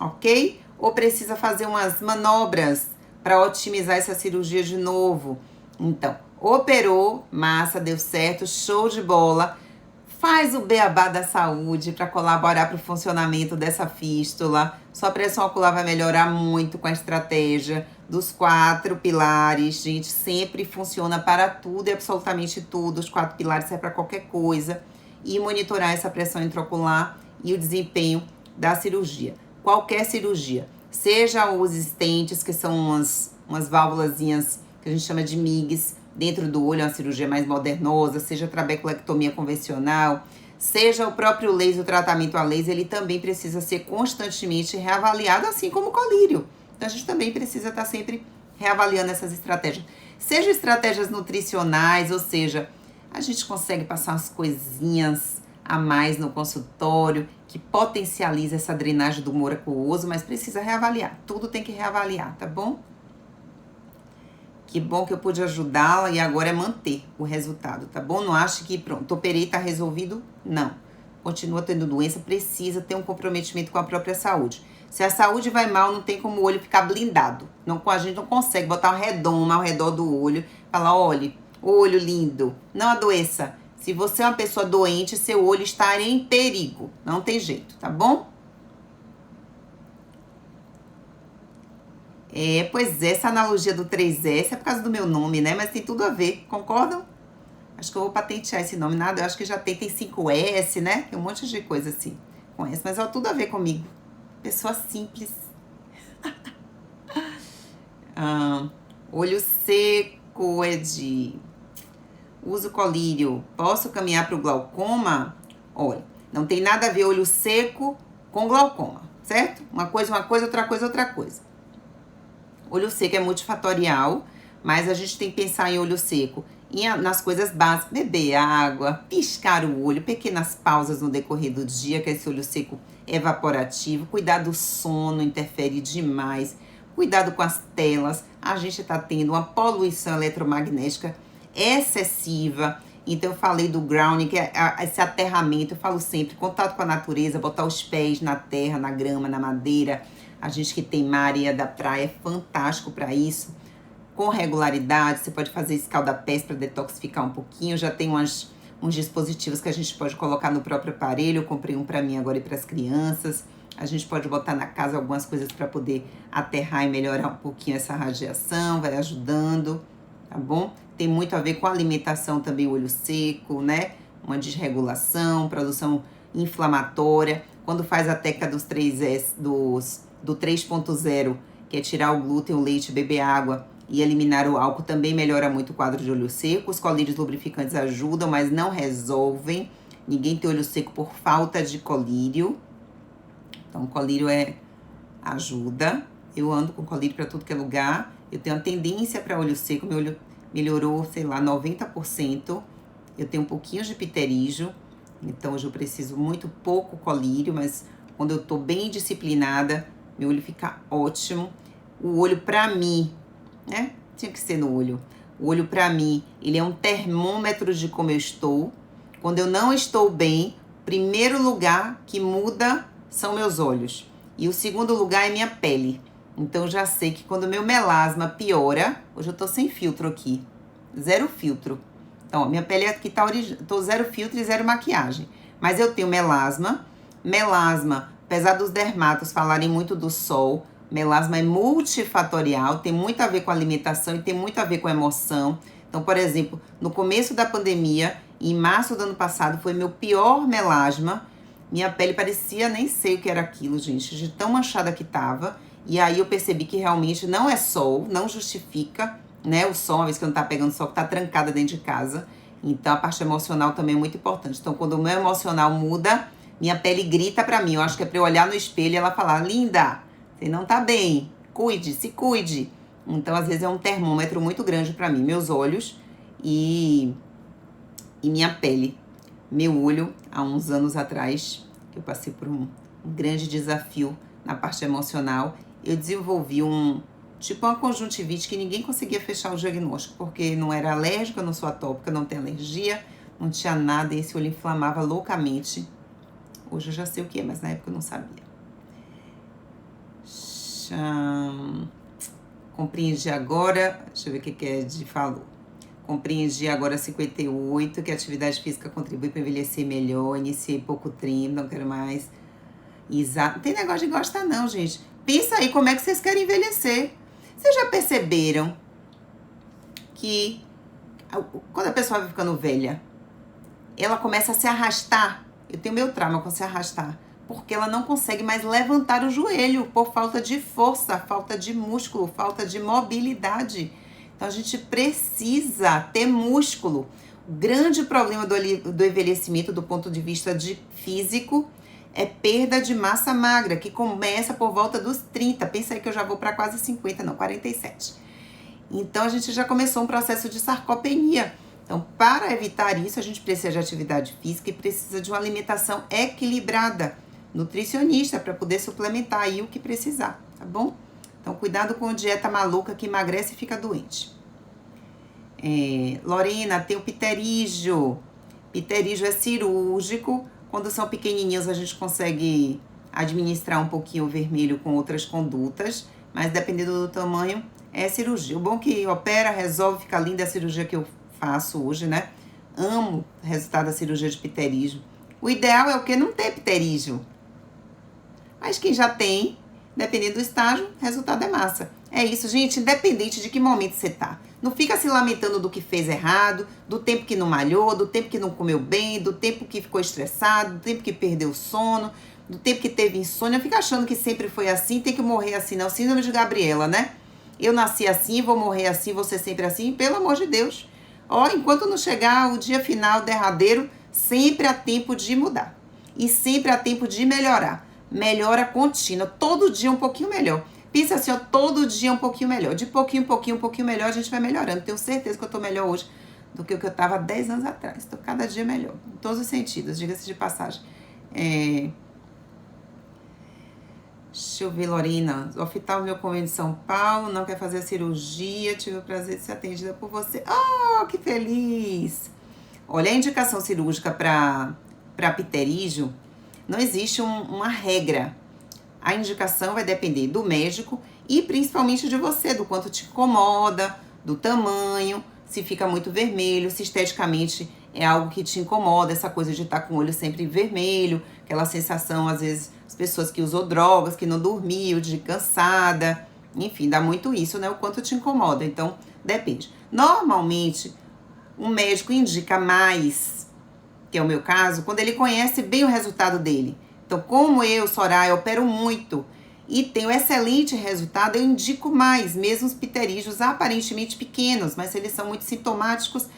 ok? Ou precisa fazer umas manobras para otimizar essa cirurgia de novo. Então, operou, massa, deu certo, show de bola. Faz o beabá da saúde para colaborar para o funcionamento dessa fístula. Sua pressão ocular vai melhorar muito com a estratégia dos 4 pilares. Gente, sempre funciona para tudo e absolutamente tudo. Os 4 pilares servem para qualquer coisa. E monitorar essa pressão intraocular e o desempenho da cirurgia. Qualquer cirurgia. Seja os stents, que são umas válvulazinhas que a gente chama de MIGs, dentro do olho, uma cirurgia mais modernosa, seja a trabeculectomia convencional, seja o próprio laser, o tratamento a laser, ele também precisa ser constantemente reavaliado, assim como o colírio. Então, a gente também precisa estar sempre reavaliando essas estratégias. Seja estratégias nutricionais, ou seja, a gente consegue passar umas coisinhas a mais no consultório, que potencializa essa drenagem do humor aquoso, mas precisa reavaliar. Tudo tem que reavaliar, tá bom? Que bom que eu pude ajudá-la e agora é manter o resultado, tá bom? Não ache que pronto, operei, tá resolvido. Não. Continua tendo doença, precisa ter um comprometimento com a própria saúde. Se a saúde vai mal, não tem como o olho ficar blindado. Não, a gente não consegue botar uma redoma ao redor do olho, falar, olha, olho lindo, não adoeça. Se você é uma pessoa doente, seu olho está em perigo. Não tem jeito, tá bom? Pois é, essa analogia do 3S é por causa do meu nome, né? Mas tem tudo a ver, concordam? Acho que eu vou patentear esse nome, nada, eu acho que já tem 5S, né? Tem um monte de coisa assim com S, mas ó, tudo a ver comigo. Pessoa simples. Olho seco, uso colírio. Posso caminhar para o glaucoma? Olha, não tem nada a ver olho seco com glaucoma, certo? Uma coisa, outra coisa, outra coisa. Olho seco é multifatorial, mas a gente tem que pensar em olho seco nas coisas básicas, beber água, piscar o olho, pequenas pausas no decorrer do dia, que esse olho seco é evaporativo, cuidar do sono, interfere demais, cuidado com as telas, a gente tá tendo uma poluição eletromagnética excessiva, então eu falei do grounding, que é esse aterramento, eu falo sempre, contato com a natureza, botar os pés na terra, na grama, na madeira. A gente que tem mar, areia da praia, é fantástico para isso. Com regularidade, você pode fazer escalda-pés para detoxificar um pouquinho. Já tem uns dispositivos que a gente pode colocar no próprio aparelho. Eu comprei um para mim agora e para as crianças. A gente pode botar na casa algumas coisas para poder aterrar e melhorar um pouquinho essa radiação. Vai ajudando, tá bom? Tem muito a ver com a alimentação também, o olho seco, né? Uma desregulação, produção inflamatória. Quando faz a técnica dos 3S, do 3.0, que é tirar o glúten, o leite, beber água e eliminar o álcool, também melhora muito o quadro de olho seco. Os colírios lubrificantes ajudam, mas não resolvem. Ninguém tem olho seco por falta de colírio. Então, colírio ajuda. Eu ando com colírio para tudo que é lugar. Eu tenho uma tendência para olho seco. Meu olho melhorou, sei lá, 90%. Eu tenho um pouquinho de pterígio. Então, hoje eu preciso muito pouco colírio, mas quando eu tô bem disciplinada, meu olho fica ótimo. O olho pra mim, né? Tinha que ser no olho. O olho pra mim, ele é um termômetro de como eu estou. Quando eu não estou bem, primeiro lugar que muda são meus olhos. E o segundo lugar é minha pele. Então, eu já sei que quando meu melasma piora, hoje eu tô sem filtro aqui. 0 filtro. Então, ó, minha pele aqui tá tô 0 filtro e 0 maquiagem. Mas eu tenho melasma. Melasma, apesar dos dermatos falarem muito do sol, melasma é multifatorial, tem muito a ver com alimentação e tem muito a ver com emoção. Então, por exemplo, no começo da pandemia, em março do ano passado, foi meu pior melasma. Minha pele parecia, nem sei o que era aquilo, gente, de tão manchada que tava. E aí eu percebi que realmente não é sol, não justifica, né, o sol, uma vez que eu não tá pegando sol, que tá trancada dentro de casa. Então, a parte emocional também é muito importante. Então, quando o meu emocional muda, minha pele grita pra mim. Eu acho que é pra eu olhar no espelho e ela falar, linda, você não tá bem, cuide, se cuide. Então, às vezes, é um termômetro muito grande pra mim. Meus olhos, E minha pele, meu olho, há uns anos atrás, que eu passei por um grande desafio na parte emocional, eu desenvolvi uma conjuntivite que ninguém conseguia fechar o diagnóstico, porque não era alérgica, não sou atópica, não tenho alergia, não tinha nada, e esse olho inflamava loucamente. Hoje eu já sei o que é, mas na época eu não sabia. Compreendi agora, deixa eu ver o que é de falou. Compreendi agora 58, que a atividade física contribui para envelhecer melhor, iniciei pouco treino, não quero mais. Exato, não tem negócio de gostar não, gente. Pensa aí como é que vocês querem envelhecer. Vocês já perceberam que quando a pessoa vai ficando velha, ela começa a se arrastar? Eu tenho meu trauma com se arrastar, porque ela não consegue mais levantar o joelho por falta de força, falta de músculo, falta de mobilidade. Então a gente precisa ter músculo. O grande problema do envelhecimento do ponto de vista físico é perda de massa magra, que começa por volta dos 30. Pensa aí que eu já vou para quase 50, não, 47. Então a gente já começou um processo de sarcopenia. Então, para evitar isso, a gente precisa de atividade física e precisa de uma alimentação equilibrada, nutricionista, para poder suplementar aí o que precisar, tá bom? Então, cuidado com a dieta maluca que emagrece e fica doente. Lorena, tem o pterígio. Pterígio é cirúrgico. Quando são pequenininhos, a gente consegue administrar um pouquinho o vermelho com outras condutas, mas dependendo do tamanho, é cirurgia. O bom é que opera, resolve, fica linda a cirurgia que eu faço hoje, né? Amo o resultado da cirurgia de pterígio. O ideal é o que? Não ter pterígio. Mas quem já tem, dependendo do estágio, o resultado é massa. É isso, gente, independente de que momento você tá. Não fica se lamentando do que fez errado, do tempo que não malhou, do tempo que não comeu bem, do tempo que ficou estressado, do tempo que perdeu o sono, do tempo que teve insônia. Fica achando que sempre foi assim, tem que morrer assim, não. Síndrome de Gabriela, né? Eu nasci assim, vou morrer assim, vou ser sempre assim. Pelo amor de Deus. Enquanto não chegar o dia final, derradeiro, sempre há tempo de mudar. E sempre há tempo de melhorar. Melhora contínua. Todo dia um pouquinho melhor. Pensa assim, todo dia um pouquinho melhor. De pouquinho, um pouquinho melhor, a gente vai melhorando. Tenho certeza que eu tô melhor hoje do que o que eu tava 10 anos atrás. Tô cada dia melhor. Em todos os sentidos, diga-se de passagem. Deixa eu ver, Lorena. Oftalmo meu convênio de São Paulo, não quer fazer a cirurgia. Tive o prazer de ser atendida por você. Oh, que feliz! Olha, a indicação cirúrgica para pterígio, não existe uma regra. A indicação vai depender do médico e principalmente de você, do quanto te incomoda, do tamanho, se fica muito vermelho, se esteticamente é algo que te incomoda, essa coisa de estar com o olho sempre vermelho, aquela sensação, às vezes, as pessoas que usam drogas, que não dormiam, de cansada, enfim, dá muito isso, né? O quanto te incomoda, então depende. Normalmente, um médico indica mais, que é o meu caso, quando ele conhece bem o resultado dele. Então, como eu, Soraya, opero muito e tenho excelente resultado, eu indico mais, mesmo os pterígios aparentemente pequenos, mas se eles são muito sintomáticos,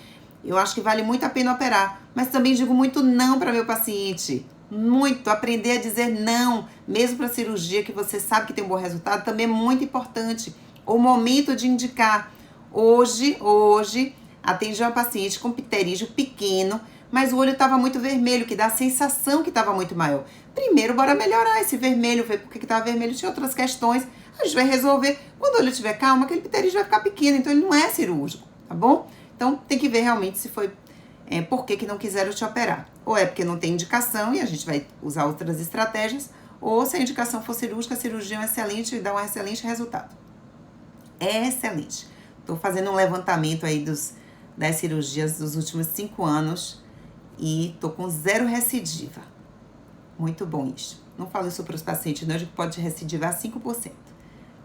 eu acho que vale muito a pena operar. Mas também digo muito não para meu paciente. Muito. Aprender a dizer não, mesmo para cirurgia que você sabe que tem um bom resultado, também é muito importante. O momento de indicar. Hoje, atendi uma paciente com pterígio pequeno, mas o olho estava muito vermelho, que dá a sensação que estava muito maior. Primeiro, bora melhorar esse vermelho, ver por que estava vermelho, tinha outras questões. A gente vai resolver. Quando o olho estiver calmo, aquele pterígio vai ficar pequeno, então ele não é cirúrgico, tá bom? Então, tem que ver realmente se foi por que não quiseram te operar. Ou é porque não tem indicação e a gente vai usar outras estratégias, ou se a indicação for cirúrgica, a cirurgia é um excelente e dá um excelente resultado. É excelente. Estou fazendo um levantamento aí das cirurgias dos últimos 5 anos e tô com 0 recidiva. Muito bom isso. Não falo isso para os pacientes, não, de que pode recidivar 5%.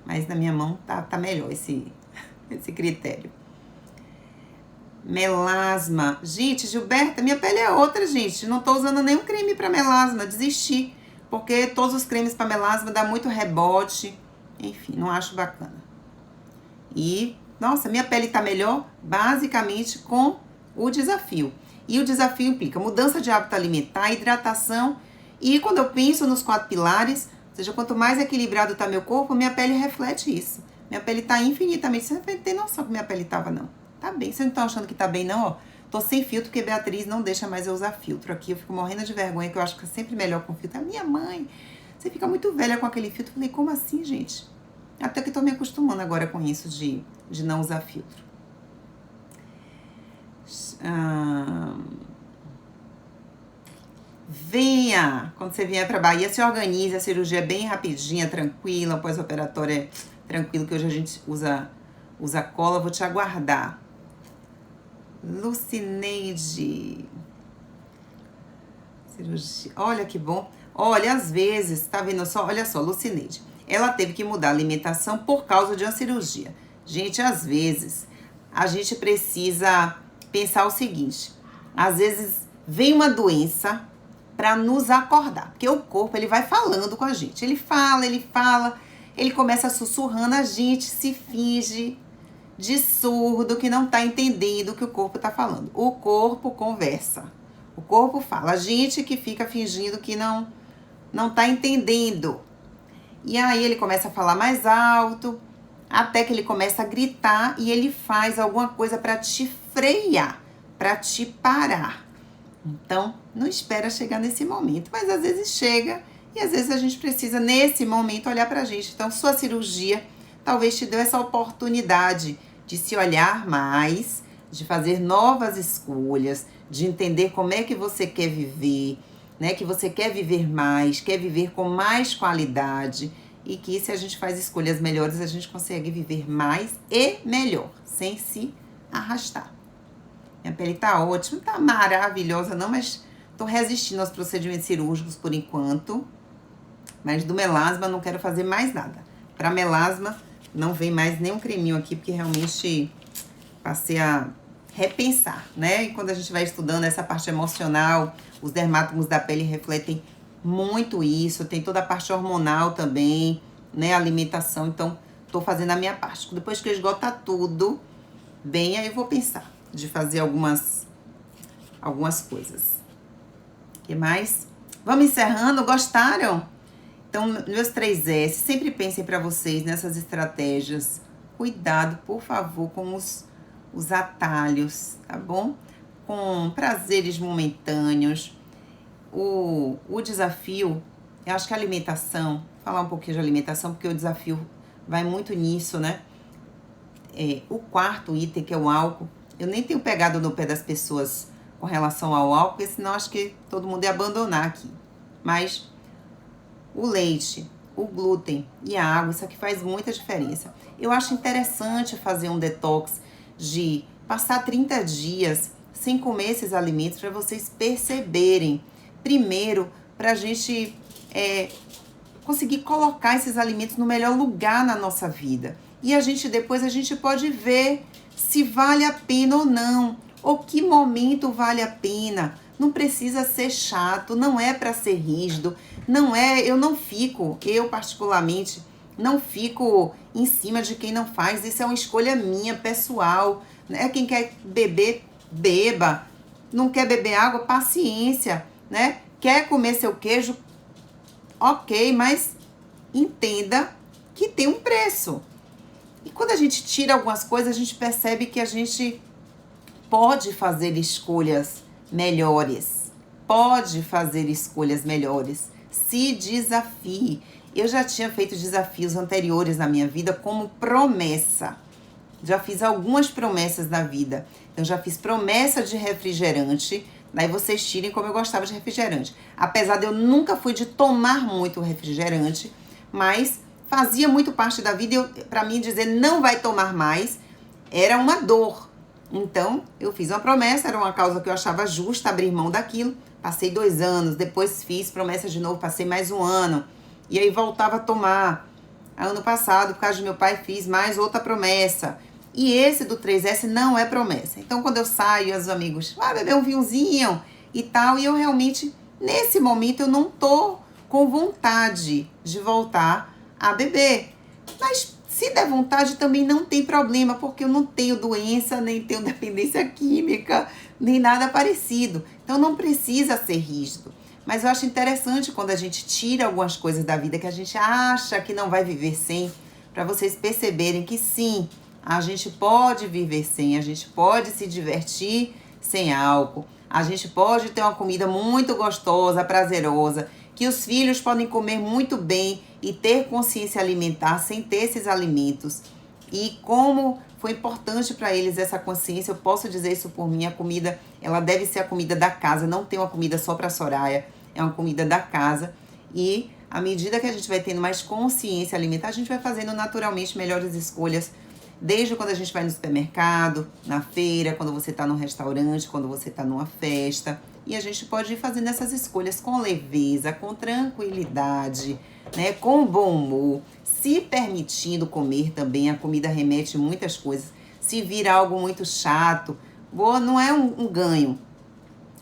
Mas na minha mão tá melhor esse critério. Melasma. Gente, Gilberta, minha pele é outra, gente. Não tô usando nenhum creme para melasma, desisti. Porque todos os cremes para melasma dá muito rebote. Enfim, não acho bacana. E, nossa, minha pele tá melhor basicamente com o desafio. E o desafio implica mudança de hábito alimentar, hidratação. E quando eu penso nos 4 pilares, ou seja, quanto mais equilibrado tá meu corpo, minha pele reflete isso. Minha pele tá infinitamente... Você não tem noção que minha pele tava, não. Tá bem. Vocês não estão achando que tá bem, não, ó? Tô sem filtro porque Beatriz não deixa mais eu usar filtro aqui. Eu fico morrendo de vergonha, que eu acho que é sempre melhor com filtro. A minha mãe, você fica muito velha com aquele filtro. Eu falei, como assim, gente? Até que tô me acostumando agora com isso de não usar filtro. Venha! Quando você vier pra Bahia, se organize. A cirurgia é bem rapidinha, tranquila. Pós-operatório é tranquilo, que hoje a gente usa cola. Vou te aguardar. Lucineide. Cirurgia. Olha que bom. Olha, às vezes, tá vendo só? Olha só, Lucineide. Ela teve que mudar a alimentação por causa de uma cirurgia. Gente, às vezes, a gente precisa pensar o seguinte. Às vezes, vem uma doença para nos acordar. Porque o corpo, ele vai falando com a gente. Ele fala, ele começa sussurrando, a gente se finge de surdo, que não tá entendendo o que o corpo tá falando. O corpo conversa. O corpo fala. A gente que fica fingindo que não tá entendendo. E aí ele começa a falar mais alto, até que ele começa a gritar e ele faz alguma coisa para te frear, para te parar. Então, não espera chegar nesse momento, mas às vezes chega e às vezes a gente precisa, nesse momento, olhar pra gente. Então, sua cirurgia talvez te deu essa oportunidade de se olhar mais, de fazer novas escolhas, de entender como é que você quer viver, né? Que você quer viver mais, quer viver com mais qualidade e que se a gente faz escolhas melhores, a gente consegue viver mais e melhor, sem se arrastar. Minha pele tá ótima, tá maravilhosa não, mas tô resistindo aos procedimentos cirúrgicos por enquanto. Mas do melasma não quero fazer mais nada. Pra melasma não vem mais nenhum creminho aqui, porque realmente passei a repensar, né? E quando a gente vai estudando essa parte emocional, os dermatomos da pele refletem muito isso. Tem toda a parte hormonal também, né? Alimentação, então tô fazendo a minha parte. Depois que eu esgotar tudo, bem, aí eu vou pensar de fazer algumas coisas. O que mais? Vamos encerrando? Gostaram? Então, meus 3S, sempre pensem para vocês nessas estratégias. Cuidado, por favor, com os atalhos, tá bom? Com prazeres momentâneos. O desafio, eu acho que a alimentação, falar um pouquinho de alimentação, porque o desafio vai muito nisso, né? O quarto item, que é o álcool, eu nem tenho pegado no pé das pessoas com relação ao álcool, porque senão acho que todo mundo ia abandonar aqui. Mas o leite, o glúten e a água, isso aqui faz muita diferença. Eu acho interessante fazer um detox de passar 30 dias sem comer esses alimentos para vocês perceberem. Primeiro, para a gente conseguir colocar esses alimentos no melhor lugar na nossa vida. E depois a gente pode ver se vale a pena ou não, ou que momento vale a pena. Não precisa ser chato, não é para ser rígido, eu particularmente, não fico em cima de quem não faz, isso é uma escolha minha, pessoal, né? Quem quer beber, beba, não quer beber água, paciência, né? Quer comer seu queijo, ok, mas entenda que tem um preço. E quando a gente tira algumas coisas, a gente percebe que a gente pode fazer escolhas melhores. Pode fazer escolhas melhores. Se desafie. Eu já tinha feito desafios anteriores na minha vida como promessa. Já fiz algumas promessas na vida. Então, já fiz promessa de refrigerante. Daí vocês tirem como eu gostava de refrigerante. Apesar de eu nunca fui de tomar muito refrigerante, mas fazia muito parte da vida. Para mim dizer não vai tomar mais era uma dor. Então, eu fiz uma promessa, era uma causa que eu achava justa abrir mão daquilo. Passei 2 anos, depois fiz promessa de novo, passei mais 1 ano. E aí voltava a tomar. Ano passado, por causa do meu pai, fiz mais outra promessa. E esse do 3S não é promessa. Então, quando eu saio, os amigos, vai beber um vinhozinho e tal. E eu realmente, nesse momento, eu não tô com vontade de voltar a beber. Mas se der vontade, também não tem problema, porque eu não tenho doença, nem tenho dependência química, nem nada parecido. Então, não precisa ser rígido. Mas eu acho interessante quando a gente tira algumas coisas da vida que a gente acha que não vai viver sem, para vocês perceberem que sim, A gente pode viver sem, a gente pode se divertir sem álcool. A gente pode ter uma comida muito gostosa, prazerosa, que os filhos podem comer muito bem e ter consciência alimentar sem ter esses alimentos. E como foi importante para eles essa consciência, eu posso dizer isso por mim, a comida, ela deve ser a comida da casa, não tem uma comida só para Soraya, é uma comida da casa. E à medida que a gente vai tendo mais consciência alimentar, a gente vai fazendo naturalmente melhores escolhas, desde quando a gente vai no supermercado, na feira, quando você está num restaurante, quando você está numa festa. E a gente pode ir fazendo essas escolhas com leveza, com tranquilidade, né, com bom humor, se permitindo comer também. A comida remete muitas coisas. Se vir algo muito chato, não é um ganho.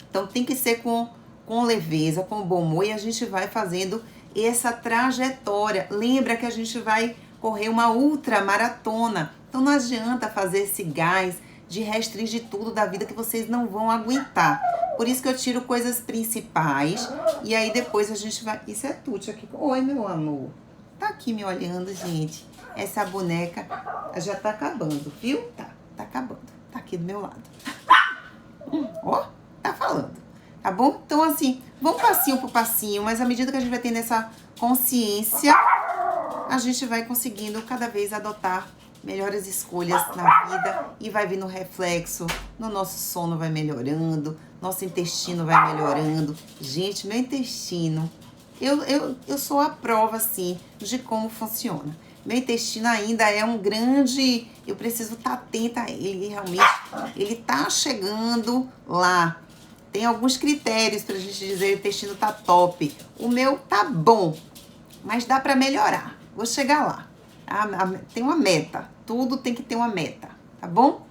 Então tem que ser com leveza, com bom humor, e a gente vai fazendo essa trajetória. Lembra que a gente vai correr uma ultramaratona. Então não adianta fazer esse gás de restringir tudo da vida que vocês não vão aguentar. Por isso que eu tiro coisas principais e aí depois a gente vai... Isso é Tuti aqui. Oi, meu amor. Tá aqui me olhando, gente. Essa boneca já tá acabando, viu? Tá acabando. Tá aqui do meu lado. Ó, tá falando. Tá bom? Então, assim, vamos passinho por passinho, mas à medida que a gente vai tendo essa consciência, a gente vai conseguindo cada vez adotar melhores escolhas na vida e vai vindo reflexo, no nosso sono vai melhorando, nosso intestino vai melhorando. Gente, meu intestino, eu sou a prova, assim, de como funciona. Meu intestino ainda é um grande... Eu preciso estar atenta a ele, realmente. Ele tá chegando lá. Tem alguns critérios pra gente dizer que o intestino tá top. O meu tá bom, mas dá pra melhorar. Vou chegar lá. Tem uma meta. Tudo tem que ter uma meta, tá bom?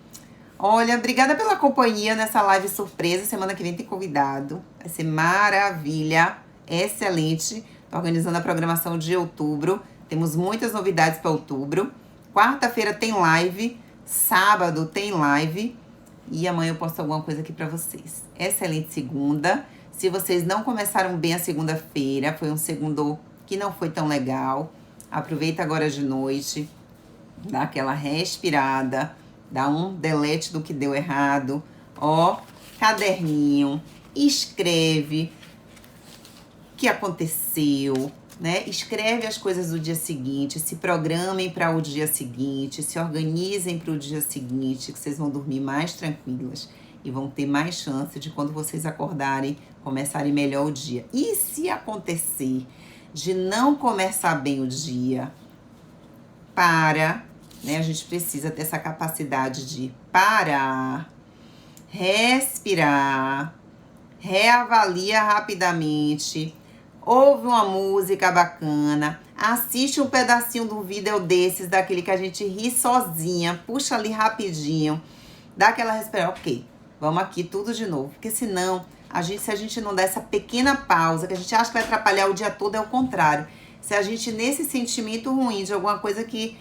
Olha, obrigada pela companhia nessa live surpresa. Semana que vem tem convidado. Vai ser maravilha. Excelente. Tô organizando a programação de outubro. Temos muitas novidades para outubro. Quarta-feira tem live. Sábado tem live. E amanhã eu posto alguma coisa aqui para vocês. Excelente segunda. Se vocês não começaram bem a segunda-feira, foi um segundo que não foi tão legal, aproveita agora de noite, dá aquela respirada, dá um delete do que deu errado. Ó, caderninho, escreve o que aconteceu, né? Escreve as coisas do dia seguinte, se programem para o dia seguinte, se organizem para o dia seguinte, que vocês vão dormir mais tranquilas e vão ter mais chance de, quando vocês acordarem, começarem melhor o dia. E se acontecer de não começar bem o dia, né? A gente precisa ter essa capacidade de parar, respirar, reavalia rapidamente, ouve uma música bacana, assiste um pedacinho do vídeo desses, daquele que a gente ri sozinha, puxa ali rapidinho, dá aquela respirada, ok, vamos aqui tudo de novo, porque senão, se a gente não der essa pequena pausa, que a gente acha que vai atrapalhar o dia todo, é o contrário. Se a gente, nesse sentimento ruim de alguma coisa que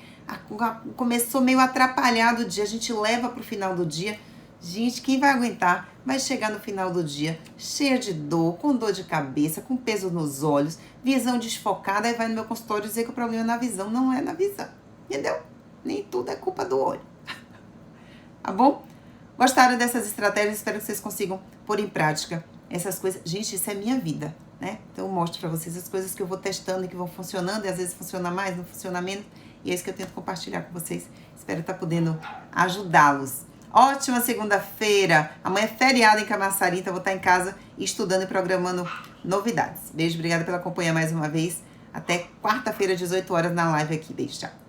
começou meio atrapalhado o dia, a gente leva pro final do dia, gente, quem vai aguentar? Vai chegar no final do dia cheia de dor, com dor de cabeça, com peso nos olhos, visão desfocada, aí vai no meu consultório dizer que o problema é na visão. Não é na visão, entendeu? Nem tudo é culpa do olho. Tá bom? Gostaram dessas estratégias? Espero que vocês consigam pôr em prática essas coisas. Gente, isso é minha vida, né? Então eu mostro pra vocês as coisas que eu vou testando e que vão funcionando, e às vezes funciona mais, não funciona menos, e é isso que eu tento compartilhar com vocês. Espero estar podendo ajudá-los. Ótima segunda-feira. Amanhã é feriado em Camaçari, então eu vou estar em casa estudando e programando novidades. Beijo, obrigada pela companhia mais uma vez. Até quarta-feira, 18 horas, na live aqui. Beijo, tchau.